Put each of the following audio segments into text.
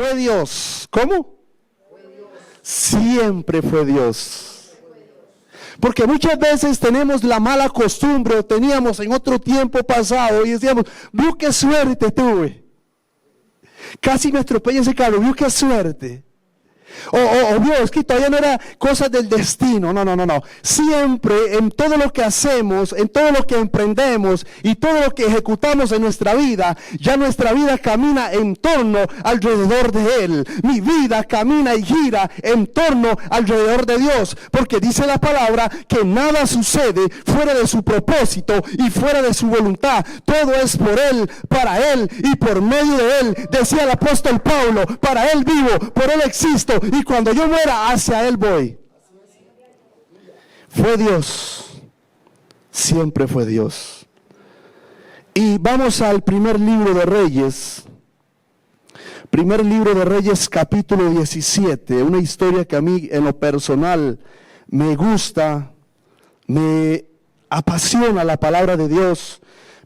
fue Dios. ¿Cómo? Siempre fue Dios. Porque muchas veces tenemos la mala costumbre, o teníamos en otro tiempo pasado, y decíamos, vio qué suerte tuve. Casi me atropella ese carro, vio qué suerte. O Dios, que todavía no era cosas del destino. No. Siempre en todo lo que hacemos, en todo lo que emprendemos y todo lo que ejecutamos en nuestra vida, ya nuestra vida camina en torno alrededor de Él. Mi vida camina y gira en torno alrededor de Dios, porque dice la palabra que nada sucede fuera de su propósito y fuera de su voluntad. Todo es por Él, para Él y por medio de Él. Decía el apóstol Pablo, para Él vivo, por Él existo, y cuando yo muera, hacia Él voy. Fue Dios, siempre fue Dios. Y vamos al primer libro de Reyes. Primer libro de Reyes, capítulo 17. Una historia que a mí en lo personal me gusta, me apasiona la palabra de Dios.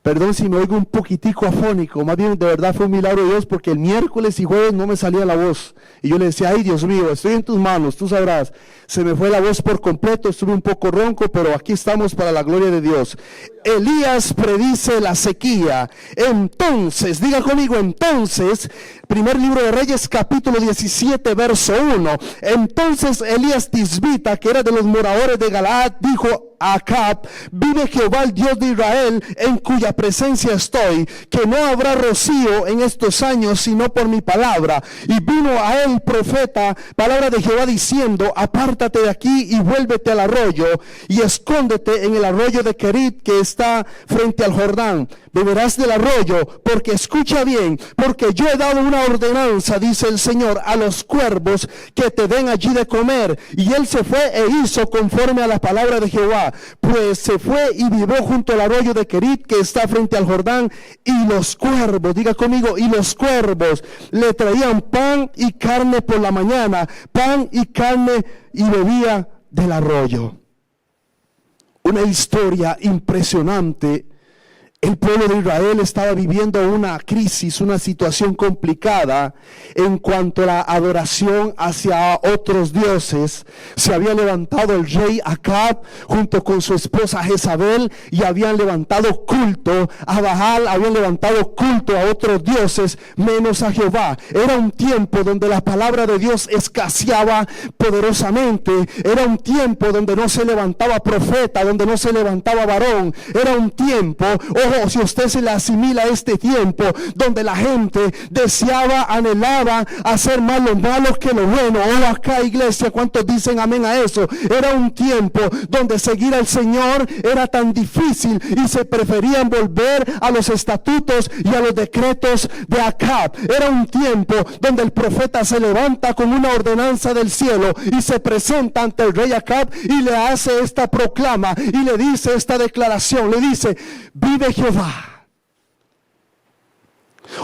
Perdón si me oigo un poquitico afónico, más bien de verdad fue un milagro de Dios, porque el miércoles y jueves no me salía la voz. Y yo le decía, ay Dios mío, estoy en tus manos, tú sabrás. Se me fue la voz por completo, estuve un poco ronco, pero aquí estamos para la gloria de Dios. Elías predice la sequía. Entonces, diga conmigo, entonces, primer libro de Reyes, capítulo 17, verso 1. Entonces Elías Tisbita, que era de los moradores de Galaad, dijo a Acab, vive Jehová el Dios de Israel, en cuya presencia estoy, que no habrá rocío en estos años, sino por mi palabra. Y vino a él profeta, palabra de Jehová, diciendo, apártate de aquí y vuélvete al arroyo, y escóndete en el arroyo de Querit, que está frente al Jordán. Beberás del arroyo, porque escucha bien, porque yo he dado una ordenanza, dice el Señor, a los cuervos que te den allí de comer. Y él se fue e hizo conforme a la palabra de Jehová, pues se fue y vivió junto al arroyo de Querit, que está frente al Jordán. Y los cuervos, diga conmigo, y los cuervos le traían pan y carne por la mañana, pan y carne, y bebía del arroyo. Una historia impresionante. El pueblo de Israel estaba viviendo una crisis, una situación complicada en cuanto a la adoración hacia otros dioses. Se había levantado el rey Acab junto con su esposa Jezabel y habían levantado culto a Baal, habían levantado culto a otros dioses menos a Jehová. Era un tiempo donde la palabra de Dios escaseaba poderosamente. Era un tiempo donde no se levantaba profeta, donde no se levantaba varón. Era un tiempo, si usted se le asimila a este tiempo, donde la gente deseaba, anhelaba hacer más lo malo que lo bueno. Acá, iglesia, ¿cuántos dicen amén a eso? Era un tiempo donde seguir al Señor era tan difícil y se preferían volver a los estatutos y a los decretos de Acab. Era un tiempo donde el profeta se levanta con una ordenanza del cielo y se presenta ante el rey Acab y le hace esta proclama y le dice esta declaración, le dice, vive Jehová.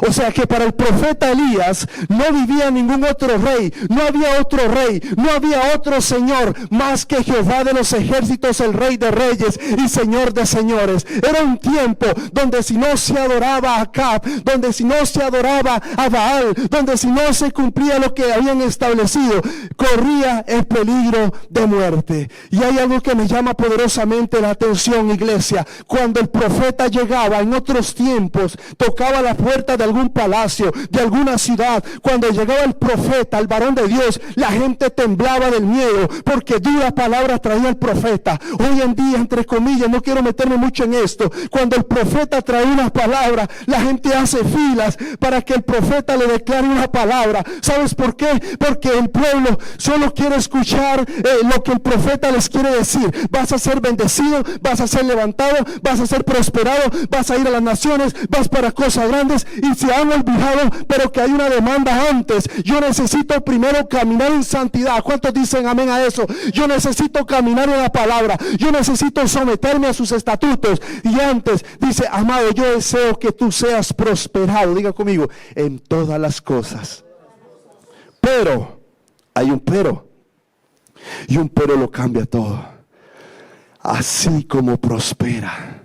O sea que para el profeta Elías no vivía ningún otro rey, no había otro rey, no había otro Señor más que Jehová de los ejércitos, el Rey de reyes y Señor de señores. Era un tiempo donde si no se adoraba a Acab, donde si no se adoraba a Baal, donde si no se cumplía lo que habían establecido, corría el peligro de muerte. Y hay algo que me llama poderosamente la atención, iglesia. Cuando el profeta llegaba en otros tiempos, tocaba la puerta de algún palacio, de alguna ciudad, cuando llegaba el profeta, el varón de Dios, la gente temblaba del miedo, porque dura palabra traía el profeta. Hoy en día, entre comillas, no quiero meterme mucho en esto, cuando el profeta trae una palabra, la gente hace filas para que el profeta le declare una palabra. ¿Sabes por qué? Porque el pueblo solo quiere escuchar lo que el profeta les quiere decir. Vas a ser bendecido, vas a ser levantado, vas a ser prosperado, vas a ir a las naciones, vas para cosas grandes. Y se han olvidado, pero que hay una demanda antes. Yo necesito primero caminar en santidad. ¿Cuántos dicen amén a eso? Yo necesito caminar en la palabra. Yo necesito someterme a sus estatutos. Y antes dice, amado, yo deseo que tú seas prosperado. Diga conmigo, en todas las cosas. Pero, hay un pero. Y un pero lo cambia todo. Así como prospera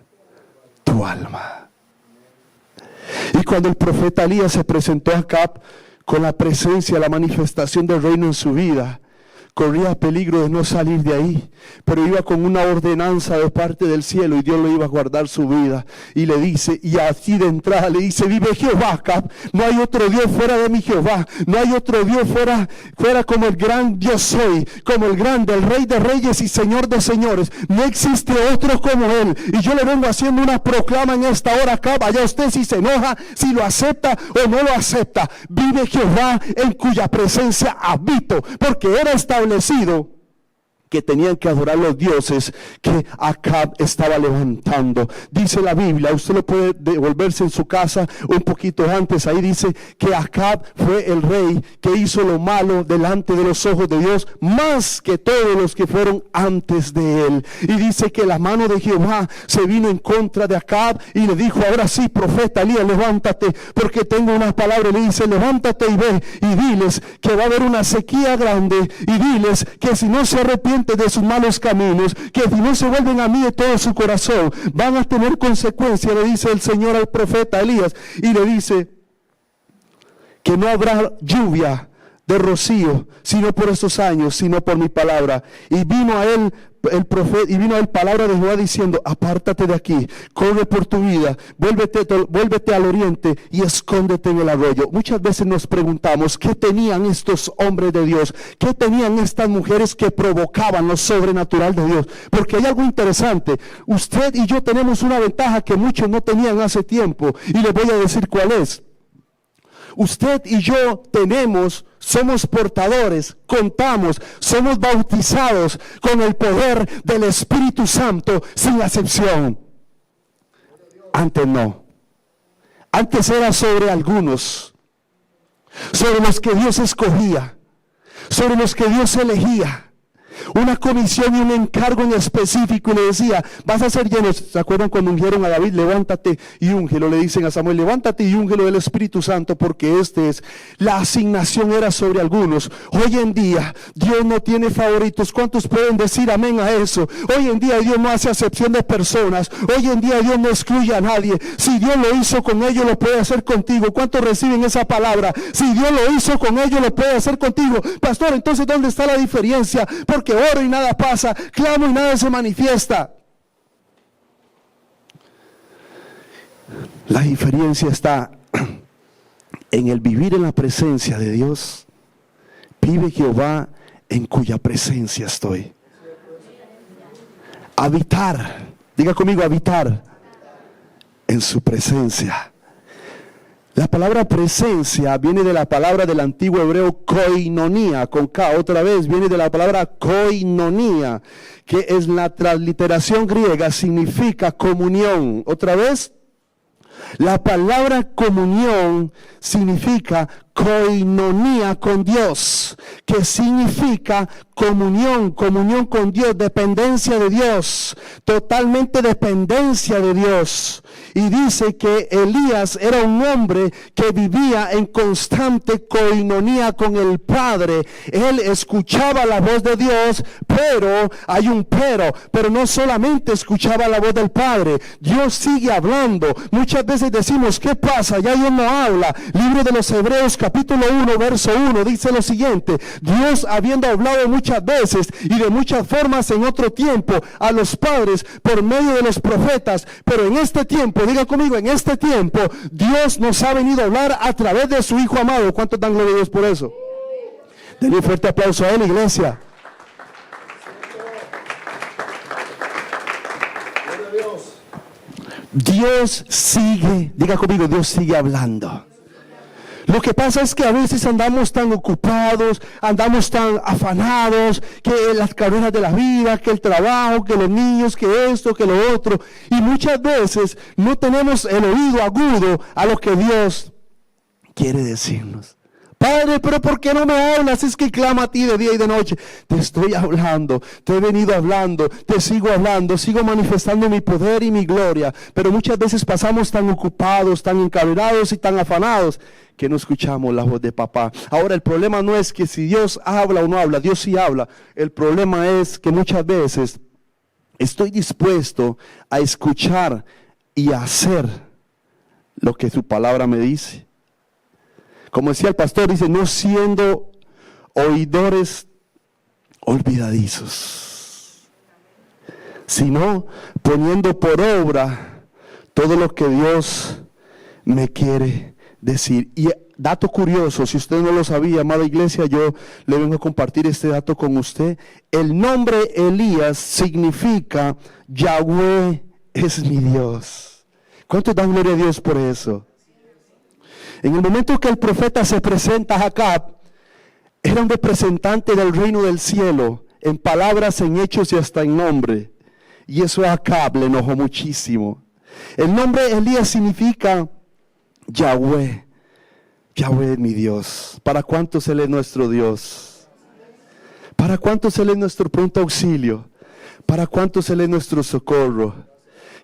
tu alma. Y cuando el profeta Elías se presentó a Acab con la presencia, la manifestación del reino en su vida, corría peligro de no salir de ahí, pero iba con una ordenanza de parte del cielo y Dios le iba a guardar su vida. Y le dice, y así de entrada le dice, vive Jehová, Acab, no hay otro Dios fuera de mi Jehová, no hay otro Dios fuera como el gran Dios soy, como el grande, el Rey de reyes y Señor de señores, no existe otro como Él. Y yo le vengo haciendo una proclama en esta hora, Acab, allá usted si se enoja, si lo acepta o no lo acepta, vive Jehová en cuya presencia habito, porque era establecido que tenían que adorar los dioses que Acab estaba levantando. Dice la Biblia, usted lo puede devolverse en su casa un poquito antes, ahí dice que Acab fue el rey que hizo lo malo delante de los ojos de Dios, más que todos los que fueron antes de él. Y dice que la mano de Jehová se vino en contra de Acab y le dijo, ahora sí, profeta Elías, levántate, porque tengo una palabra. Le dice, levántate y ve y diles que va a haber una sequía grande, y diles que si no se arrepienten de sus malos caminos, que si no se vuelven a mí de todo su corazón, van a tener consecuencias, le dice el Señor al profeta Elías. Y le dice que no habrá lluvia de rocío, sino por estos años, sino por mi palabra. Y vino a él el profeta, y vino a él palabra de Jehová diciendo, apártate de aquí, corre por tu vida, vuélvete al oriente y escóndete en el arroyo. Muchas veces nos preguntamos, ¿qué tenían estos hombres de Dios? ¿Qué tenían estas mujeres que provocaban lo sobrenatural de Dios? Porque hay algo interesante, usted y yo tenemos una ventaja que muchos no tenían hace tiempo, y les voy a decir cuál es. Usted y yo somos portadores, contamos, somos bautizados con el poder del Espíritu Santo sin acepción. Antes no. Antes era sobre algunos, sobre los que Dios escogía, sobre los que Dios elegía. Una comisión y un encargo en específico, y le decía, vas a ser lleno. ¿Se acuerdan cuando ungieron a David? Levántate y úngelo. Le dicen a Samuel, levántate y úngelo del Espíritu Santo, porque la asignación era sobre algunos. Hoy en día Dios no tiene favoritos. ¿Cuántos pueden decir amén a eso? Hoy en día Dios no hace acepción de personas. Hoy en día Dios no excluye a nadie. Si Dios lo hizo con ellos, lo puede hacer contigo. ¿Cuántos reciben esa palabra? Si Dios lo hizo con ellos, lo puede hacer contigo. Pastor, entonces ¿dónde está la diferencia? Porque oro y nada pasa, clamo y nada se manifiesta. La diferencia está en el vivir en la presencia de Dios. Vive Jehová en cuya presencia estoy. Habitar, diga conmigo, habitar en su presencia. La palabra presencia viene de la palabra del antiguo hebreo koinonía, con K, otra vez viene de la palabra koinonía, que es la transliteración griega, significa comunión. Otra vez, la palabra comunión significa koinonía con Dios, que significa comunión con Dios, dependencia de Dios, totalmente dependencia de Dios. Y dice que Elías era un hombre que vivía en constante koinonía con el Padre. Él escuchaba la voz de Dios, pero hay un pero no solamente escuchaba la voz del Padre, Dios sigue hablando. Muchas veces decimos, ¿qué pasa? Ya Dios no habla. Libro de los Hebreos capítulo 1 verso 1 dice lo siguiente: Dios, habiendo hablado muchas veces y de muchas formas en otro tiempo a los padres por medio de los profetas, pero en este tiempo, diga conmigo, en este tiempo Dios nos ha venido a hablar a través de su Hijo amado. ¿Cuántos dan gloria a Dios por eso? Denle un fuerte aplauso a él, iglesia. Dios sigue, diga conmigo, Dios sigue hablando. Lo que pasa es que a veces andamos tan ocupados, andamos tan afanados, que las carreras de la vida, que el trabajo, que los niños, que esto, que lo otro, y muchas veces no tenemos el oído agudo a lo que Dios quiere decirnos. Padre, pero ¿por qué no me hablas? Es que clama a ti de día y de noche. Te estoy hablando, te he venido hablando, te sigo hablando, sigo manifestando mi poder y mi gloria. Pero muchas veces pasamos tan ocupados, tan encarregados y tan afanados que no escuchamos la voz de papá. Ahora, el problema no es que si Dios habla o no habla, Dios sí habla. El problema es que muchas veces estoy dispuesto a escuchar y a hacer lo que su palabra me dice. Como decía el pastor, dice, no siendo oidores olvidadizos, sino poniendo por obra todo lo que Dios me quiere decir. Y dato curioso, si usted no lo sabía, amada iglesia, yo le vengo a compartir este dato con usted. El nombre Elías significa Yahweh es mi Dios. ¿Cuántos dan gloria a Dios por eso? En el momento que el profeta se presenta a Acab, era un representante del reino del cielo, en palabras, en hechos y hasta en nombre. Y eso a Acab le enojó muchísimo. El nombre Elías significa Yahweh. Yahweh es mi Dios. ¿Para cuántos Él es nuestro Dios? ¿Para cuántos Él es nuestro pronto auxilio? ¿Para cuántos Él es nuestro socorro?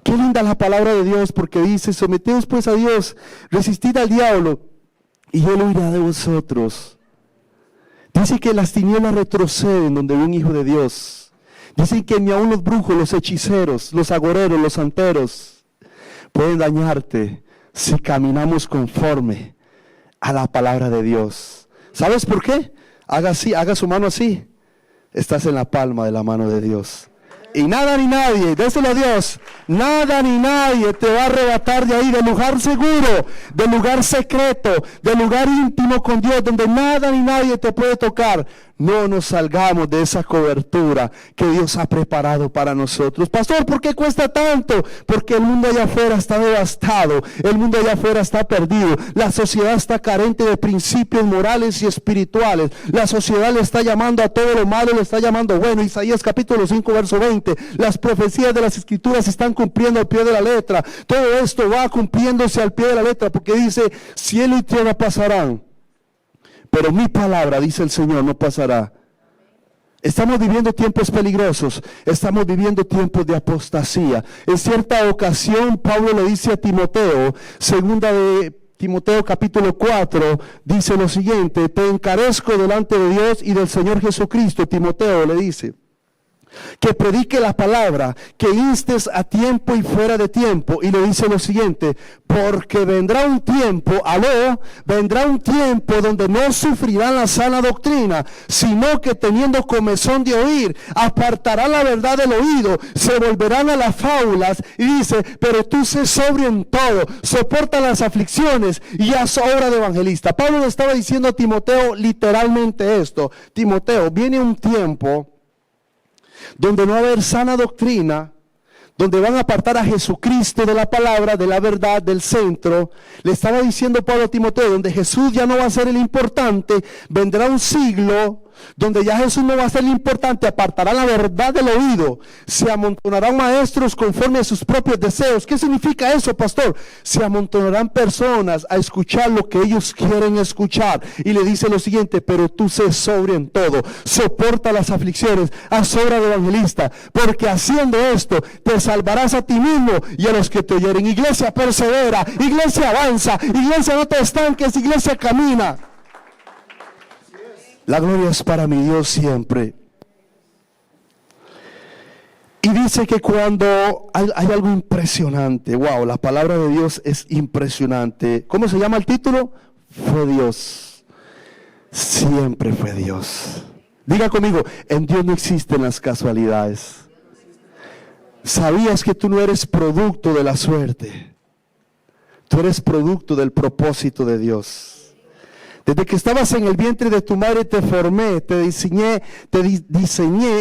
Qué linda la palabra de Dios, porque dice, someteos pues a Dios, resistid al diablo, y Él huirá de vosotros. Dice que las tinieblas retroceden donde ve un hijo de Dios. Dicen que ni aun los brujos, los hechiceros, los agoreros, los santeros pueden dañarte si caminamos conforme a la palabra de Dios. ¿Sabes por qué? Haga así, haga su mano así. Estás en la palma de la mano de Dios. Y nada ni nadie, déselo a Dios, nada ni nadie te va a arrebatar de ahí, del lugar seguro, del lugar secreto, del lugar íntimo con Dios, donde nada ni nadie te puede tocar. No nos salgamos de esa cobertura que Dios ha preparado para nosotros. Pastor, ¿por qué cuesta tanto? Porque el mundo allá afuera está devastado, el mundo allá afuera está perdido, la sociedad está carente de principios morales y espirituales, la sociedad le está llamando a todo lo malo, le está llamando bueno. Isaías capítulo 5 verso 20, las profecías de las escrituras se están cumpliendo al pie de la letra. Todo esto va cumpliéndose al pie de la letra, porque dice, cielo y tierra pasarán, pero mi palabra, dice el Señor, no pasará. Estamos viviendo tiempos peligrosos, estamos viviendo tiempos de apostasía. En cierta ocasión, Pablo le dice a Timoteo, segunda de Timoteo capítulo 4, dice lo siguiente, te encarezco delante de Dios y del Señor Jesucristo. Timoteo le dice, que predique la palabra, que instes a tiempo y fuera de tiempo. Y le dice lo siguiente, porque vendrá un tiempo, vendrá un tiempo donde no sufrirán la sana doctrina, sino que teniendo comezón de oír, apartarán la verdad del oído, se volverán a las fábulas. Y dice, pero tú sé sobrio en todo, soporta las aflicciones y haz obra de evangelista. Pablo le estaba diciendo a Timoteo literalmente esto: Timoteo, viene un tiempo donde no va a haber sana doctrina, donde van a apartar a Jesucristo de la palabra, de la verdad, del centro. Le estaba diciendo Pablo a Timoteo, donde Jesús ya no va a ser el importante, vendrá un siglo donde ya Jesús no va a ser el importante, apartará la verdad del oído, se amontonarán maestros conforme a sus propios deseos. ¿Qué significa eso, pastor? Se amontonarán personas a escuchar lo que ellos quieren escuchar. Y le dice lo siguiente, pero tú sé sobrio en todo, soporta las aflicciones, haz obra de evangelista, porque haciendo esto te salvarás a ti mismo y a los que te oyeren. Iglesia, persevera, iglesia, avanza, iglesia, no te estanques, iglesia, camina. La gloria es para mi Dios siempre. Y dice que cuando hay algo impresionante, wow, la palabra de Dios es impresionante. ¿Cómo se llama el título? Fue Dios. Siempre fue Dios. Diga conmigo, en Dios no existen las casualidades. ¿Sabías que tú no eres producto de la suerte? Tú eres producto del propósito de Dios. Desde que estabas en el vientre de tu madre te formé, te diseñé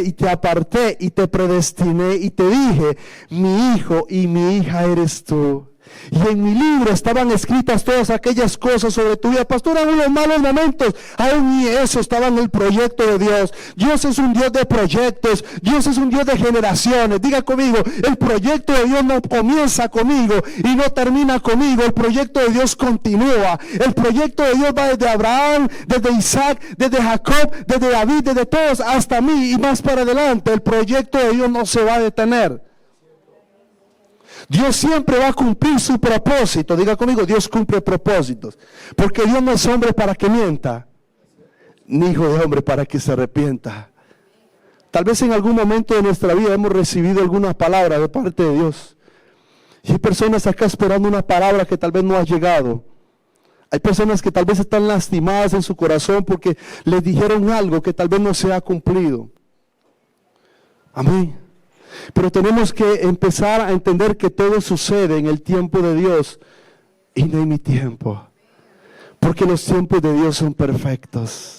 y te aparté y te predestiné y te dije, mi hijo y mi hija eres tú. Y en mi libro estaban escritas todas aquellas cosas sobre tu vida. Pastor, aún los malos momentos, aún ni eso estaba en el proyecto de Dios. Dios es un Dios de proyectos, Dios es un Dios de generaciones. Diga conmigo, el proyecto de Dios no comienza conmigo y no termina conmigo. El proyecto de Dios continúa. El proyecto de Dios va desde Abraham, desde Isaac, desde Jacob, desde David, desde todos hasta mí y más para adelante. El proyecto de Dios no se va a detener. Dios siempre va a cumplir su propósito. Diga conmigo, Dios cumple propósitos. Porque Dios no es hombre para que mienta, ni hijo de hombre para que se arrepienta. Tal vez en algún momento de nuestra vida hemos recibido alguna palabra de parte de Dios. Y hay personas acá esperando una palabra que tal vez no ha llegado. Hay personas que tal vez están lastimadas en su corazón porque les dijeron algo que tal vez no se ha cumplido. Amén. Pero tenemos que empezar a entender que todo sucede en el tiempo de Dios y no en mi tiempo. Porque los tiempos de Dios son perfectos.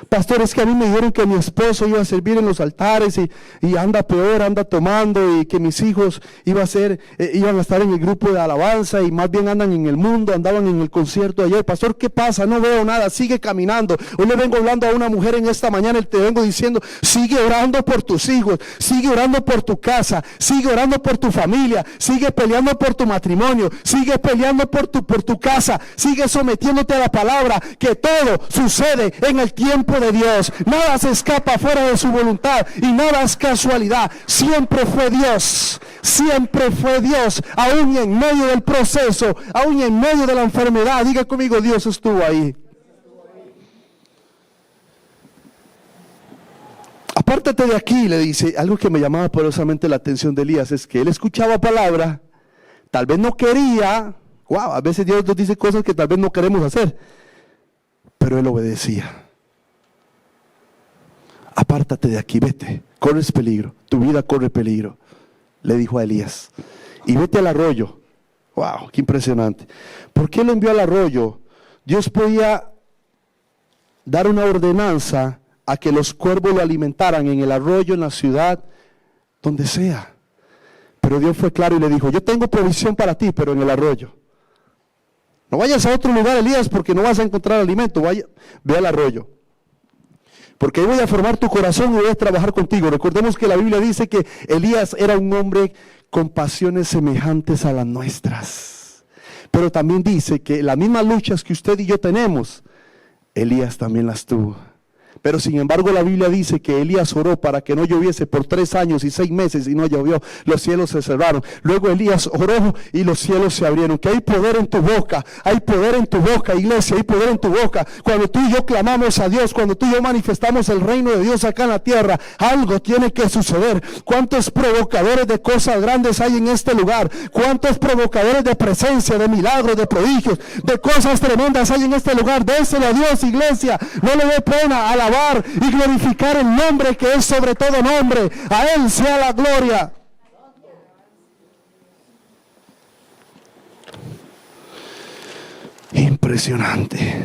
Pastor, es que a mí me dijeron que mi esposo iba a servir en los altares y anda peor, anda tomando, y que mis hijos iban a estar en el grupo de alabanza y más bien andan en el mundo, andaban en el concierto ayer. Pastor, ¿qué pasa? No veo nada, sigue caminando. Hoy le vengo hablando a una mujer en esta mañana y te vengo diciendo, sigue orando por tus hijos, sigue orando por tu casa, sigue orando por tu familia, sigue peleando por tu matrimonio, sigue peleando por tu casa, sigue sometiéndote a la palabra, que todo sucede en el tiempo de Dios. Nada se escapa fuera de su voluntad y nada es casualidad. Siempre fue Dios, aún en medio del proceso, aún en medio de la enfermedad. Diga conmigo, Dios estuvo ahí. Apártate de aquí, le dice. Algo que me llamaba poderosamente la atención de Elías es que él escuchaba palabra, tal vez no quería. Wow, a veces Dios nos dice cosas que tal vez no queremos hacer, pero él obedecía. Apártate de aquí, vete, corres peligro, tu vida corre peligro, le dijo a Elías. Y vete al arroyo. Wow, qué impresionante. ¿Por qué lo envió al arroyo? Dios podía dar una ordenanza a que los cuervos lo alimentaran en el arroyo, en la ciudad, donde sea. Pero Dios fue claro y le dijo, yo tengo provisión para ti, pero en el arroyo. No vayas a otro lugar, Elías, porque no vas a encontrar alimento. Ve al arroyo. Porque ahí voy a formar tu corazón y voy a trabajar contigo. Recordemos que la Biblia dice que Elías era un hombre con pasiones semejantes a las nuestras. Pero también dice que las mismas luchas que usted y yo tenemos, Elías también las tuvo. Pero sin embargo la Biblia dice que Elías oró para que no lloviese por 3 años y 6 meses y no llovió. Los cielos se cerraron. Luego Elías oró y los cielos se abrieron. Que hay poder en tu boca, hay poder en tu boca, iglesia, hay poder en tu boca. Cuando tú y yo clamamos a Dios, cuando tú y yo manifestamos el reino de Dios acá en la tierra, algo tiene que suceder. ¿Cuántos provocadores de cosas grandes hay en este lugar? ¿Cuántos provocadores de presencia, de milagros, de prodigios, de cosas tremendas hay en este lugar? Déselo a Dios, iglesia. No le dé pena alabar y glorificar el nombre que es sobre todo nombre. A Él sea la gloria. Impresionante.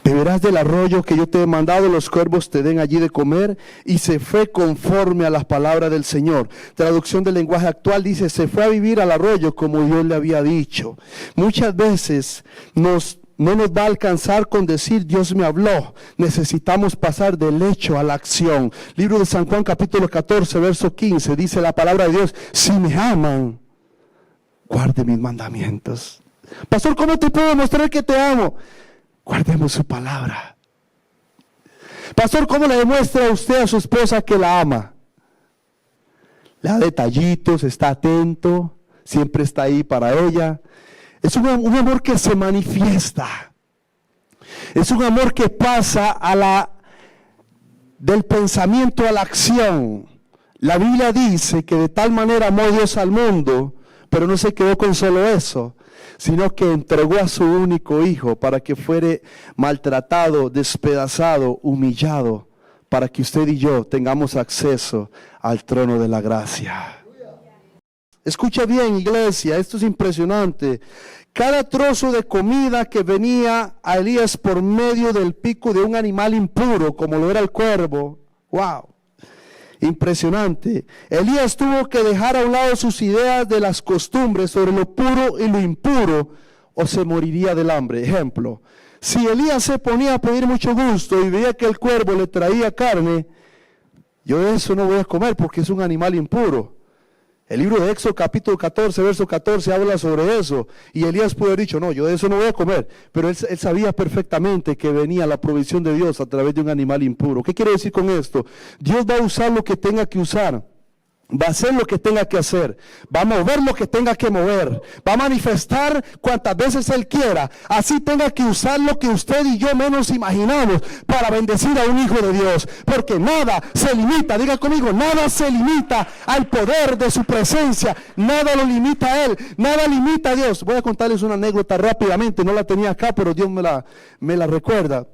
Beberás del arroyo que yo te he mandado, los cuervos te den allí de comer. Y se fue conforme a las palabras del Señor. Traducción del lenguaje actual dice, se fue a vivir al arroyo como Dios le había dicho. Muchas veces no nos va a alcanzar con decir Dios me habló. Necesitamos pasar del hecho a la acción. Libro de San Juan capítulo 14 verso 15 dice la palabra de Dios, si me aman, guarde mis mandamientos. Pastor, ¿cómo te puedo demostrar que te amo? Guardemos su palabra. Pastor, ¿cómo le demuestra usted a su esposa que la ama? Le da detallitos, está atento, siempre está ahí para ella. Es un amor que se manifiesta. Es un amor que pasa del pensamiento a la acción. La Biblia dice que de tal manera amó Dios al mundo, pero no se quedó con solo eso, sino que entregó a su único hijo para que fuere maltratado, despedazado, humillado, para que usted y yo tengamos acceso al trono de la gracia. Escucha bien, iglesia, esto es impresionante. Cada trozo de comida que venía a Elías por medio del pico de un animal impuro, como lo era el cuervo, wow, impresionante. Elías tuvo que dejar a un lado sus ideas de las costumbres sobre lo puro y lo impuro, o se moriría del hambre. Ejemplo, si Elías se ponía a pedir mucho gusto y veía que el cuervo le traía carne, yo de eso no voy a comer porque es un animal impuro. El libro de Éxodo capítulo 14, verso 14 habla sobre eso. Y Elías pudo haber dicho, no, yo de eso no voy a comer. Pero él sabía perfectamente que venía la provisión de Dios a través de un animal impuro. ¿Qué quiere decir con esto? Dios va a usar lo que tenga que usar Va a hacer lo que tenga que hacer, va a mover lo que tenga que mover, va a manifestar cuantas veces Él quiera, así tenga que usar lo que usted y yo menos imaginamos para bendecir a un hijo de Dios, porque nada se limita, diga conmigo, nada se limita al poder de su presencia, nada lo limita a Él, nada limita a Dios. Voy a contarles una anécdota rápidamente, no la tenía acá, pero Dios me la recuerda.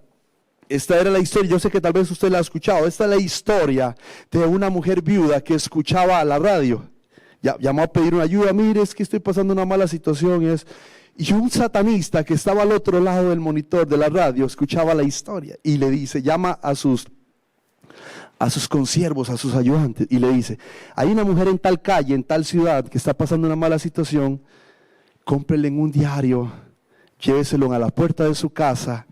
Esta era la historia, yo sé que tal vez usted la ha escuchado. Esta es la historia de una mujer viuda que escuchaba la radio. Llamó a pedir una ayuda. Mire, es que estoy pasando una mala situación. Y un satanista que estaba al otro lado del monitor de la radio escuchaba la historia y le dice, llama a sus consiervos, a sus ayudantes, y le dice, hay una mujer en tal calle, en tal ciudad, que está pasando una mala situación. Cómprele en un diario, lléveselo a la puerta de su casa.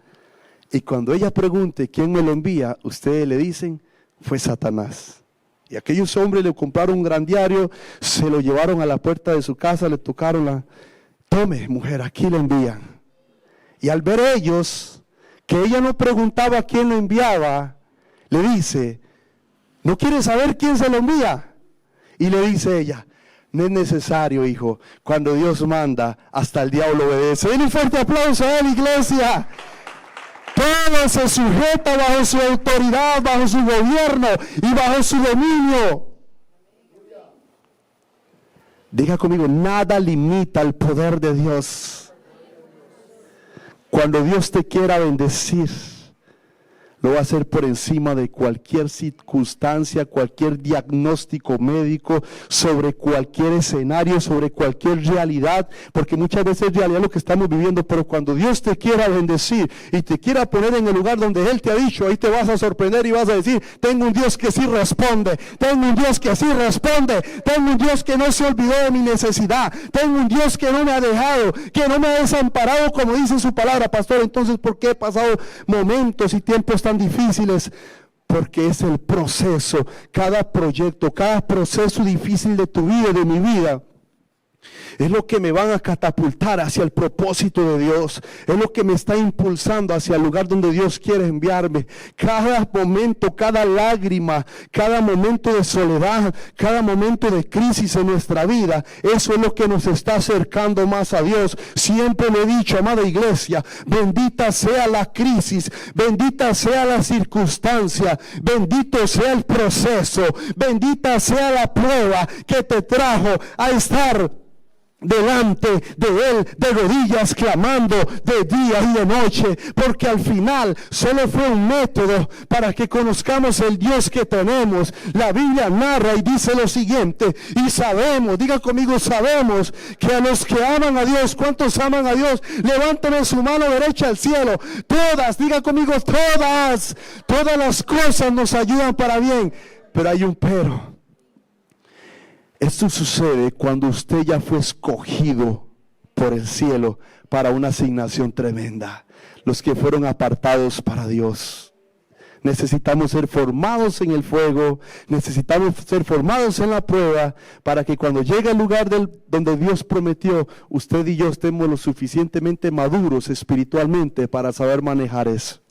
Y cuando ella pregunte quién me lo envía, ustedes le dicen, fue Satanás. Y aquellos hombres le compraron un gran diario, se lo llevaron a la puerta de su casa, le tocaron tome mujer, aquí le envían. Y al ver ellos que ella no preguntaba quién lo enviaba, le dice, ¿no quiere saber quién se lo envía? Y le dice ella, no es necesario, hijo, cuando Dios manda, hasta el diablo obedece. Den un fuerte aplauso a la iglesia. Todo se sujeta bajo su autoridad, bajo su gobierno y bajo su dominio. Diga conmigo, nada limita el poder de Dios. Cuando Dios te quiera bendecir, lo va a hacer por encima de cualquier circunstancia, cualquier diagnóstico médico, sobre cualquier escenario, sobre cualquier realidad, porque muchas veces es realidad lo que estamos viviendo, pero cuando Dios te quiera bendecir y te quiera poner en el lugar donde Él te ha dicho, ahí te vas a sorprender y vas a decir, tengo un Dios que sí responde, tengo un Dios que sí responde, tengo un Dios que no se olvidó de mi necesidad, tengo un Dios que no me ha dejado, que no me ha desamparado, como dice su palabra, pastor. Entonces, ¿por qué he pasado momentos y tiempos tan difíciles? Porque es el proceso, cada proyecto, cada proceso difícil de tu vida, de mi vida, es lo que me van a catapultar hacia el propósito de Dios, es lo que me está impulsando hacia el lugar donde Dios quiere enviarme. Cada momento, cada lágrima, cada momento de soledad, cada momento de crisis en nuestra vida, eso es lo que nos está acercando más a Dios. Siempre le he dicho, amada iglesia, bendita sea la crisis, bendita sea la circunstancia, bendito sea el proceso, bendita sea la prueba que te trajo a estar delante de Él, de rodillas, clamando de día y de noche, porque al final solo fue un método para que conozcamos el Dios que tenemos. La Biblia narra y dice lo siguiente, y sabemos, diga conmigo, sabemos que a los que aman a Dios, ¿cuántos aman a Dios? Levanten su mano derecha al cielo. Todas, diga conmigo, todas las cosas nos ayudan para bien, pero hay un pero. Esto sucede cuando usted ya fue escogido por el cielo para una asignación tremenda. Los que fueron apartados para Dios. Necesitamos ser formados en el fuego, necesitamos ser formados en la prueba, para que cuando llegue al lugar donde Dios prometió, usted y yo estemos lo suficientemente maduros espiritualmente para saber manejar eso.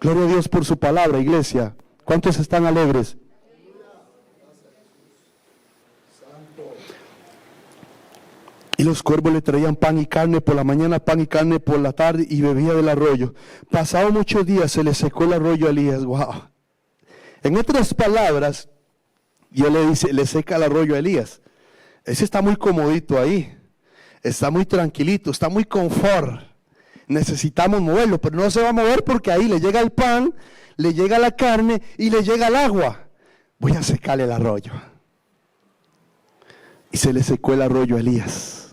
Gloria a Dios por su palabra, iglesia. ¿Cuántos están alegres? Y los cuervos le traían pan y carne por la mañana, pan y carne por la tarde, y bebía del arroyo. Pasados muchos días se le secó el arroyo a Elías. Wow. En otras palabras, Dios le seca el arroyo a Elías. Ese está muy comodito ahí, está muy tranquilito, está muy confort. Necesitamos moverlo, pero no se va a mover porque ahí le llega el pan, le llega la carne y le llega el agua. Voy a secarle el arroyo. Y se le secó el arroyo a Elías.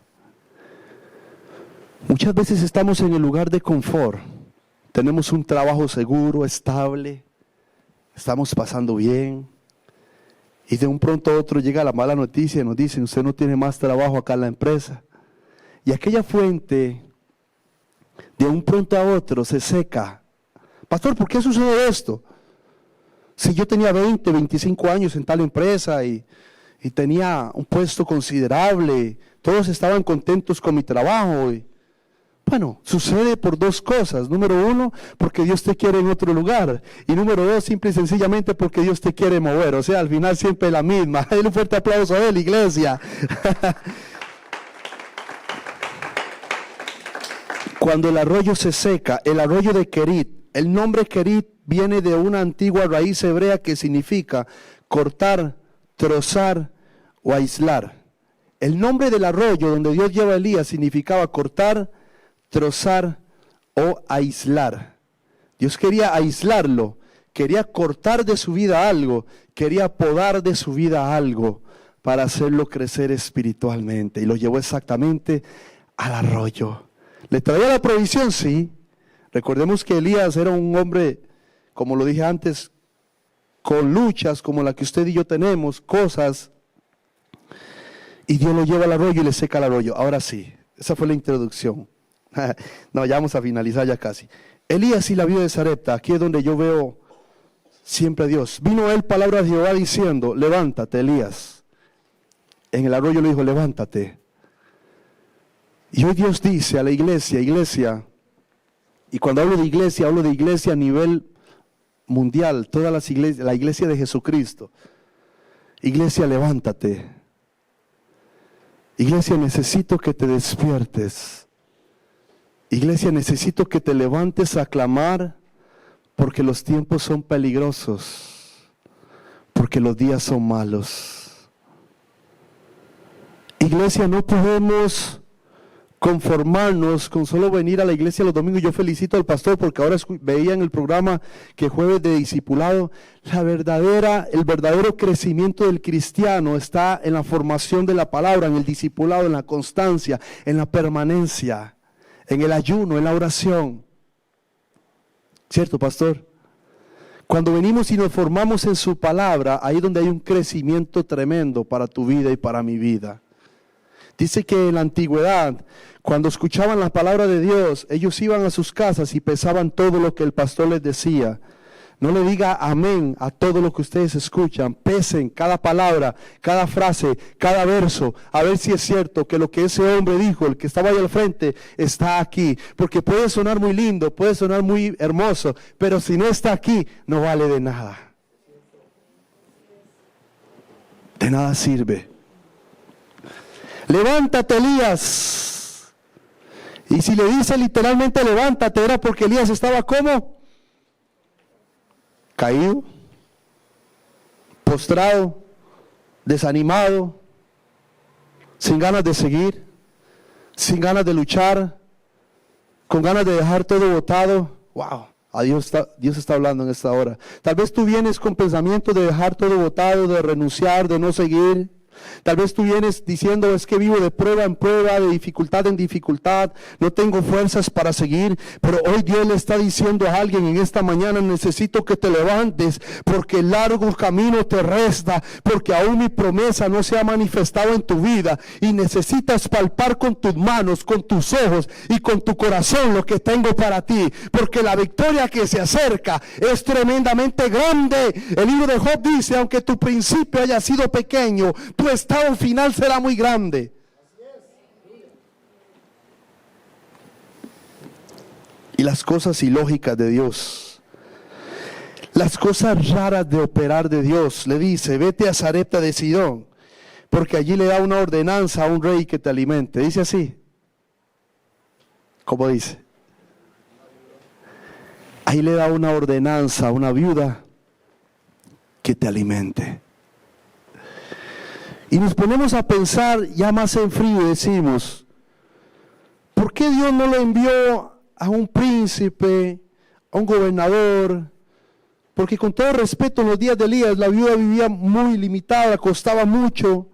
Muchas veces estamos en el lugar de confort, tenemos un trabajo seguro, estable, estamos pasando bien, y de un pronto a otro llega la mala noticia y nos dicen, usted no tiene más trabajo acá en la empresa, y aquella fuente de un pronto a otro se seca. Pastor, ¿por qué sucede esto? Si yo tenía 20, 25 años en tal empresa y tenía un puesto considerable, todos estaban contentos con mi trabajo, Bueno, sucede por dos cosas. Número uno, porque Dios te quiere en otro lugar. Y número dos, simple y sencillamente porque Dios te quiere mover. O sea, al final siempre la misma. Dale un fuerte aplauso a él, iglesia. Cuando el arroyo se seca, el arroyo de Kerit, el nombre Kerit viene de una antigua raíz hebrea que significa cortar, trozar o aislar. El nombre del arroyo donde Dios lleva a Elías significaba cortar, trozar o aislar. Dios quería aislarlo, quería cortar de su vida algo, quería podar de su vida algo para hacerlo crecer espiritualmente. Y lo llevó exactamente al arroyo. ¿Le traía la provisión? Sí. Recordemos que Elías era un hombre, como lo dije antes, con luchas como la que usted y yo tenemos, cosas, y Dios lo lleva al arroyo y le seca el arroyo. Ahora sí, esa fue la introducción. No, ya vamos a finalizar ya casi. Elías y la vida de Sarepta, aquí es donde yo veo siempre a Dios. Vino él palabra de Jehová diciendo, levántate, Elías. En el arroyo le dijo, levántate. Y hoy Dios dice a la iglesia, y cuando hablo de iglesia a nivel mundial, todas las iglesias, la iglesia de Jesucristo. Iglesia, levántate. Iglesia, necesito que te despiertes. Iglesia, necesito que te levantes a clamar, porque los tiempos son peligrosos, porque los días son malos. Iglesia, no podemos conformarnos con solo venir a la iglesia los domingos. Yo felicito al pastor porque ahora veía en el programa que jueves de discipulado, el verdadero crecimiento del cristiano está en la formación de la palabra, en el discipulado, en la constancia, en la permanencia, en el ayuno, en la oración. ¿Cierto, pastor? Cuando venimos y nos formamos en su palabra, ahí es donde hay un crecimiento tremendo para tu vida y para mi vida. Dice que en la antigüedad, cuando escuchaban la palabra de Dios, ellos iban a sus casas y pesaban todo lo que el pastor les decía. No le diga amén a todo lo que ustedes escuchan. Pesen cada palabra, cada frase, cada verso, a ver si es cierto que lo que ese hombre dijo, el que estaba ahí al frente, está aquí. Porque puede sonar muy lindo, puede sonar muy hermoso, pero si no está aquí, no vale de nada. De nada sirve. Levántate, Elías. Y si le dice literalmente levántate, era porque Elías estaba ¿cómo? Caído, postrado, desanimado, sin ganas de seguir, sin ganas de luchar, con ganas de dejar todo botado. Wow, Dios está hablando en esta hora. Tal vez tú vienes con pensamiento de dejar todo botado, de renunciar, de no seguir. Tal vez tú vienes diciendo, es que vivo de prueba en prueba, de dificultad en dificultad, no tengo fuerzas para seguir, pero hoy Dios le está diciendo a alguien en esta mañana, necesito que te levantes, porque el largo camino te resta, porque aún mi promesa no se ha manifestado en tu vida, y necesitas palpar con tus manos, con tus ojos y con tu corazón lo que tengo para ti, porque la victoria que se acerca es tremendamente grande. El libro de Job dice, aunque tu principio haya sido pequeño, tu estado final será muy grande. Y las cosas ilógicas de Dios, las cosas raras de operar de Dios, le dice, vete a Sarepta de Sidón, porque allí le da una ordenanza a un rey que te alimente. Dice así, ¿cómo dice? Ahí le da una ordenanza a una viuda que te alimente. Y nos ponemos a pensar ya más en frío y decimos, ¿por qué Dios no lo envió a un príncipe, a un gobernador? Porque con todo respeto, en los días de Elías, la viuda vivía muy limitada, costaba mucho.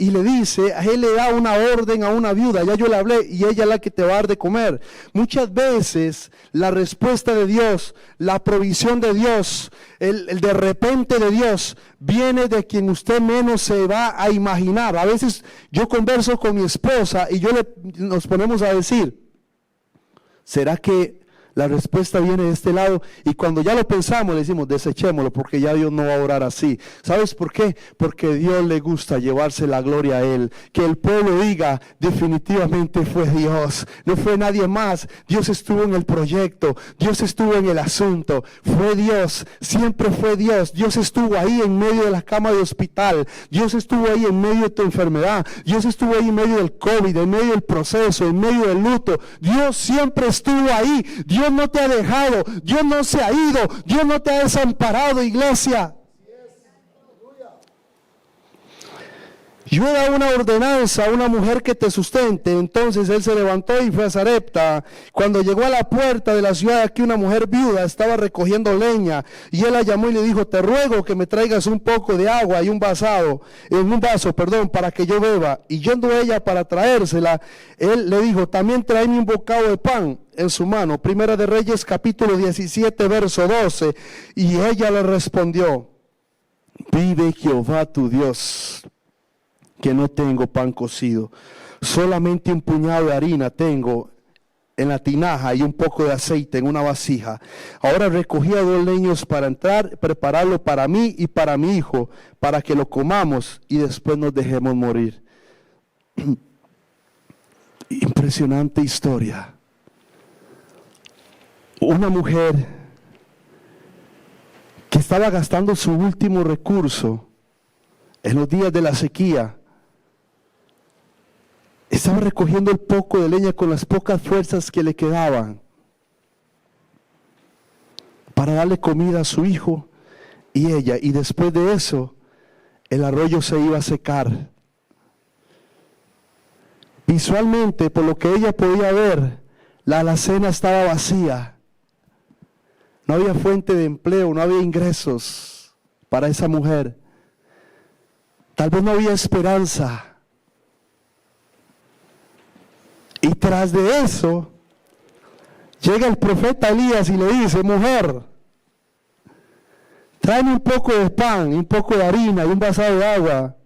Y le dice, a él le da una orden a una viuda, ya yo le hablé, y ella es la que te va a dar de comer. Muchas veces la respuesta de Dios, la provisión de Dios, el de repente de Dios, viene de quien usted menos se va a imaginar. A veces yo converso con mi esposa y nos ponemos a decir, ¿será que La respuesta viene de este lado y cuando ya lo pensamos le decimos desechémoslo porque ya Dios no va a orar así. ¿Sabes por qué? Porque a Dios le gusta llevarse la gloria a Él. Que el pueblo diga definitivamente fue Dios, no fue nadie más. Dios estuvo en el proyecto, Dios estuvo en el asunto, fue Dios, siempre fue Dios. Dios estuvo ahí en medio de la cama de hospital, Dios estuvo ahí en medio de tu enfermedad, Dios estuvo ahí en medio del COVID, en medio del proceso, en medio del luto. Dios siempre estuvo ahí. Dios no te ha dejado, Dios no se ha ido, Dios no te ha desamparado, iglesia. Yo he dado una ordenanza a una mujer que te sustente. Entonces él se levantó y fue a Sarepta. Cuando llegó a la puerta de la ciudad, aquí una mujer viuda estaba recogiendo leña y él la llamó y le dijo: te ruego que me traigas un poco de agua y en un vaso, para que yo beba. Y yendo ella para traérsela, él le dijo: también tráeme un bocado de pan en su mano. Primera de Reyes capítulo 17 verso 12. Y ella le respondió: vive Jehová tu Dios, que no tengo pan cocido, solamente un puñado de harina tengo en la tinaja y un poco de aceite en una vasija. Ahora recogía 2 leños para entrar, prepararlo para mí y para mi hijo, para que lo comamos y después nos dejemos morir. Impresionante historia. Una mujer que estaba gastando su último recurso en los días de la sequía. Estaba recogiendo el poco de leña con las pocas fuerzas que le quedaban para darle comida a su hijo y ella. Y después de eso, el arroyo se iba a secar. Visualmente, por lo que ella podía ver, la alacena estaba vacía. No había fuente de empleo, no había ingresos para esa mujer. Tal vez no había esperanza. Y tras de eso, llega el profeta Elías y le dice: mujer, tráeme un poco de pan, un poco de harina y un vaso de agua.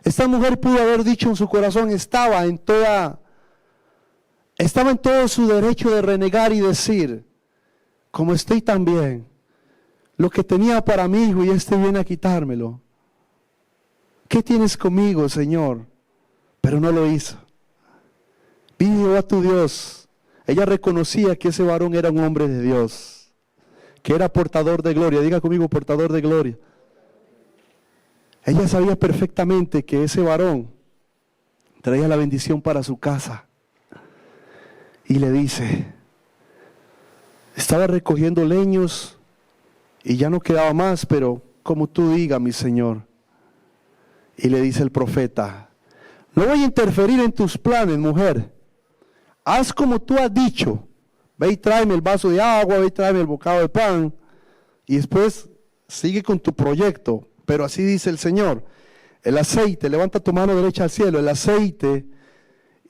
Esta mujer pudo haber dicho en su corazón, estaba en todo su derecho de renegar y decir: como estoy tan bien, lo que tenía para mi hijo y este viene a quitármelo. ¿Qué tienes conmigo, Señor? Pero no lo hizo. Vive Jehová tu Dios. Ella reconocía que ese varón era un hombre de Dios, que era portador de gloria. Diga conmigo, portador de gloria. Ella sabía perfectamente que ese varón traía la bendición para su casa. Y le dice: estaba recogiendo leños y ya no quedaba más, pero como tú digas, mi Señor. Y le dice el profeta: no voy a interferir en tus planes, mujer. Haz como tú has dicho. Ve y tráeme el vaso de agua, ve y tráeme el bocado de pan. Y después sigue con tu proyecto. Pero así dice el Señor: el aceite, levanta tu mano derecha al cielo, el aceite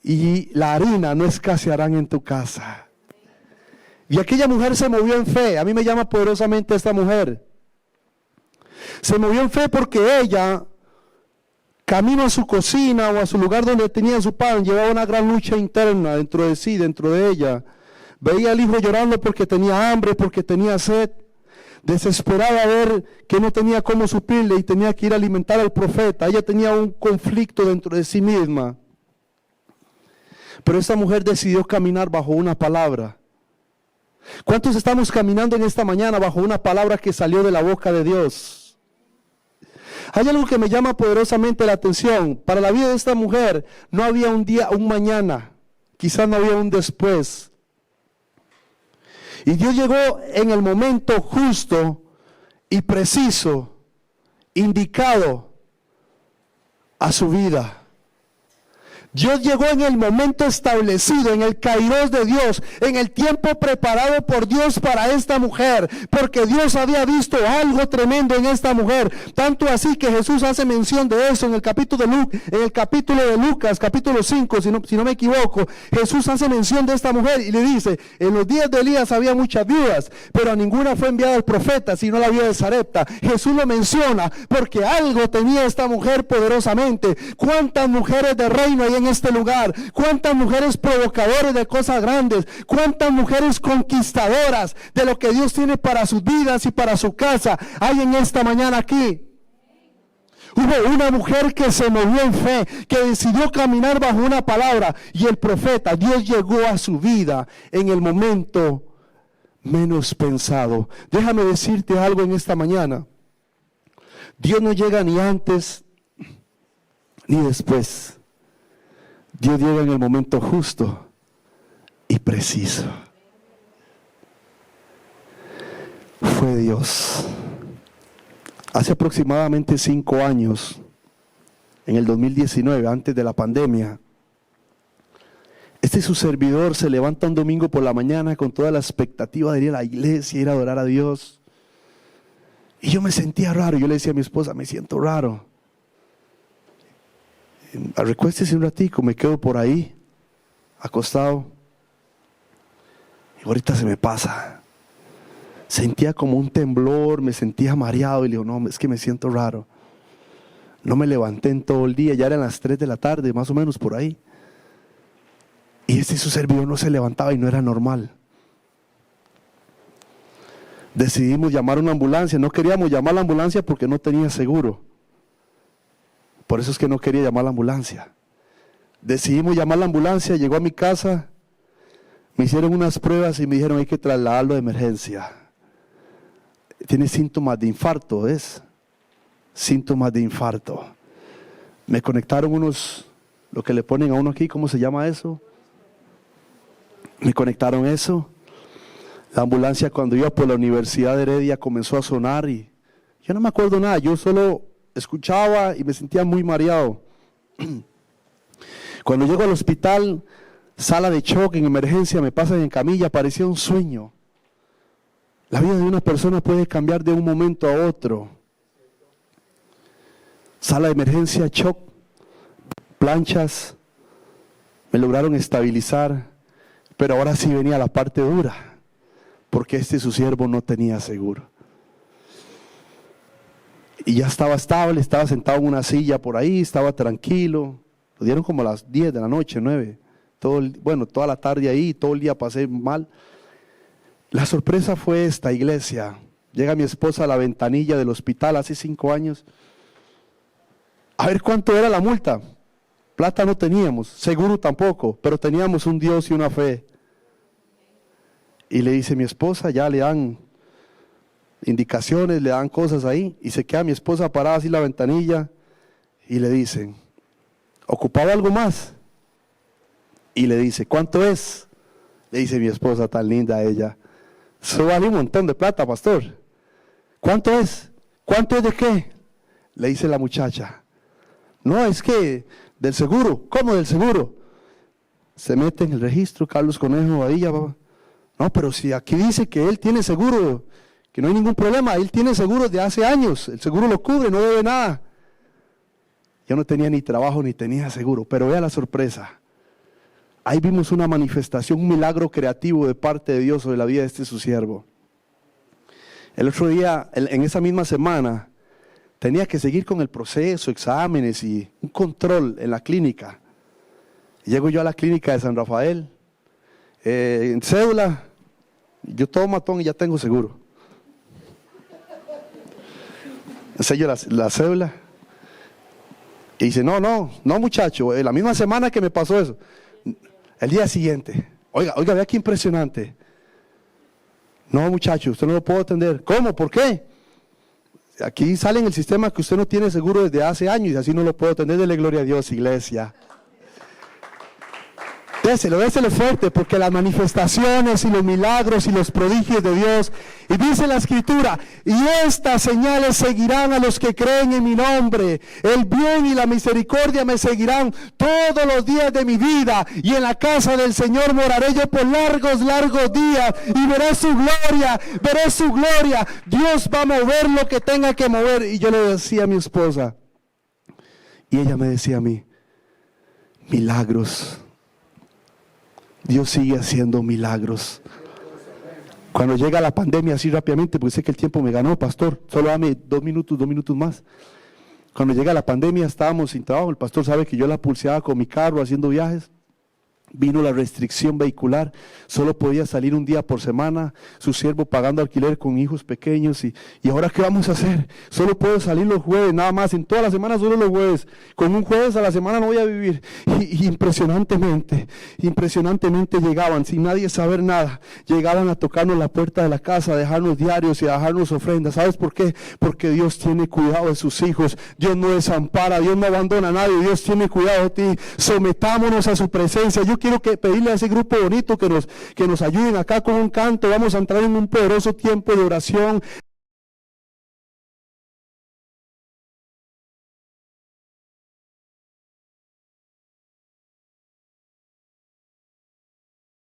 y la harina no escasearán en tu casa. Y aquella mujer se movió en fe. A mí me llama poderosamente esta mujer. Se movió en fe porque ella, camino a su cocina o a su lugar donde tenía su pan, llevaba una gran lucha interna dentro de sí, dentro de ella. Veía al hijo llorando porque tenía hambre, porque tenía sed. Desesperada a ver que no tenía cómo suplirle y tenía que ir a alimentar al profeta. Ella tenía un conflicto dentro de sí misma. Pero esta mujer decidió caminar bajo una palabra. ¿Cuántos estamos caminando en esta mañana bajo una palabra que salió de la boca de Dios? Hay algo que me llama poderosamente la atención. Para la vida de esta mujer no había un día, un mañana. Quizás no había un después. Y Dios llegó en el momento justo y preciso, indicado a su vida. Dios llegó en el momento establecido, en el kairos de Dios, en el tiempo preparado por Dios para esta mujer, porque Dios había visto algo tremendo en esta mujer, tanto así que Jesús hace mención de eso en el capítulo de Lucas, capítulo 5, si no me equivoco. Jesús hace mención de esta mujer y le dice: en los días de Elías había muchas viudas, pero a ninguna fue enviada el profeta, sino la viuda de Sarepta. Jesús lo menciona porque algo tenía esta mujer poderosamente. ¿Cuántas mujeres de reino hay en este lugar? ¿Cuántas mujeres provocadoras de cosas grandes? ¿Cuántas mujeres conquistadoras de lo que Dios tiene para sus vidas y para su casa hay en esta mañana aquí? Hubo una mujer que se movió en fe, que decidió caminar bajo una palabra, y el profeta, Dios llegó a su vida en el momento menos pensado. Déjame decirte algo en esta mañana. Dios no llega ni antes ni después. Dios llega en el momento justo y preciso. Fue Dios. Hace aproximadamente 5 años, en el 2019, antes de la pandemia, su servidor se levanta un domingo por la mañana con toda la expectativa de ir a la iglesia, ir a adorar a Dios. Y yo me sentía raro. Yo le decía a mi esposa, me siento raro. Recuéstese un ratico, me quedo por ahí, acostado. Y ahorita se me pasa. Sentía como un temblor, me sentía mareado y le digo, no, es que me siento raro. No me levanté en todo el día, ya eran las 3 de la tarde, más o menos por ahí. Y su servidor no se levantaba y no era normal. Decidimos llamar a una ambulancia, no queríamos llamar a la ambulancia porque no tenía seguro. Por eso es que no quería llamar a la ambulancia. Decidimos llamar a la ambulancia, llegó a mi casa, me hicieron unas pruebas y me dijeron hay que trasladarlo de emergencia. Tiene síntomas de infarto, ¿ves? Síntomas de infarto. Me conectaron lo que le ponen a uno aquí, ¿cómo se llama eso? Me conectaron eso. La ambulancia cuando iba por la Universidad de Heredia comenzó a sonar y yo no me acuerdo nada, yo solo escuchaba y me sentía muy mareado. Cuando llego al hospital, sala de shock, en emergencia, me pasan en camilla, parecía un sueño. La vida de una persona puede cambiar de un momento a otro. Sala de emergencia, shock, planchas, me lograron estabilizar, pero ahora sí venía la parte dura, porque su siervo no tenía seguro. Y ya estaba estable, estaba sentado en una silla por ahí, estaba tranquilo. Lo dieron como a las 10 de la noche, 9. Toda la tarde ahí, todo el día pasé mal. La sorpresa fue esta, iglesia. Llega mi esposa a la ventanilla del hospital hace 5 años. A ver cuánto era la multa. Plata no teníamos, seguro tampoco, pero teníamos un Dios y una fe. Y le dice mi esposa, ya le dan indicaciones, le dan cosas ahí, y se queda mi esposa parada así en la ventanilla, y le dicen, ¿ocupaba algo más? Y le dice, ¿cuánto es? Le dice mi esposa, tan linda ella, eso vale un montón de plata, pastor. ¿Cuánto es? ¿Cuánto es de qué? Le dice la muchacha, no, es que del seguro. ¿Cómo del seguro? Se mete en el registro, Carlos Conejo, ahí ya va. No, pero si aquí dice que él tiene seguro, que no hay ningún problema, él tiene seguro de hace años, el seguro lo cubre, no debe nada. Yo no tenía ni trabajo ni tenía seguro, pero vea la sorpresa. Ahí vimos una manifestación, un milagro creativo de parte de Dios sobre la vida de su siervo. El otro día, en esa misma semana, tenía que seguir con el proceso, exámenes y un control en la clínica. Llego yo a la clínica de San Rafael, en cédula, yo todo matón y ya tengo seguro. Enseño la cédula y dice, no muchacho, la misma semana que me pasó eso, el día siguiente, oiga, vea qué impresionante. No muchacho, usted no lo puedo atender. ¿Cómo? ¿Por qué? Aquí sale en el sistema que usted no tiene seguro desde hace años y así no lo puedo atender. Dele gloria a Dios, iglesia. Déselo fuerte, porque las manifestaciones y los milagros y los prodigios de Dios, y dice la Escritura, y estas señales seguirán a los que creen en mi nombre, el bien y la misericordia me seguirán todos los días de mi vida, y en la casa del Señor moraré yo por largos días, y veré su gloria, Dios va a mover lo que tenga que mover. Y yo le decía a mi esposa, y ella me decía a mí, milagros. Dios sigue haciendo milagros. Cuando llega la pandemia, así rápidamente, porque sé que el tiempo me ganó, pastor, solo dame 2 minutos más. Cuando llega la pandemia estábamos sin trabajo, el pastor sabe que yo la pulseaba con mi carro haciendo viajes. Vino la restricción vehicular, solo podía salir un día por semana, su siervo pagando alquiler con hijos pequeños y ahora ¿qué vamos a hacer? Solo puedo salir los jueves, nada más, en toda la semana solo los jueves, con un jueves a la semana no voy a vivir. Y impresionantemente llegaban, sin nadie saber nada, llegaban a tocarnos la puerta de la casa, a dejarnos diarios y a dejarnos ofrendas. ¿Sabes por qué? Porque Dios tiene cuidado de sus hijos, Dios no desampara, Dios no abandona a nadie, Dios tiene cuidado de ti. Sometámonos a su presencia. Yo quiero pedirle a ese grupo bonito que nos ayuden acá con un canto. Vamos a entrar en un poderoso tiempo de oración.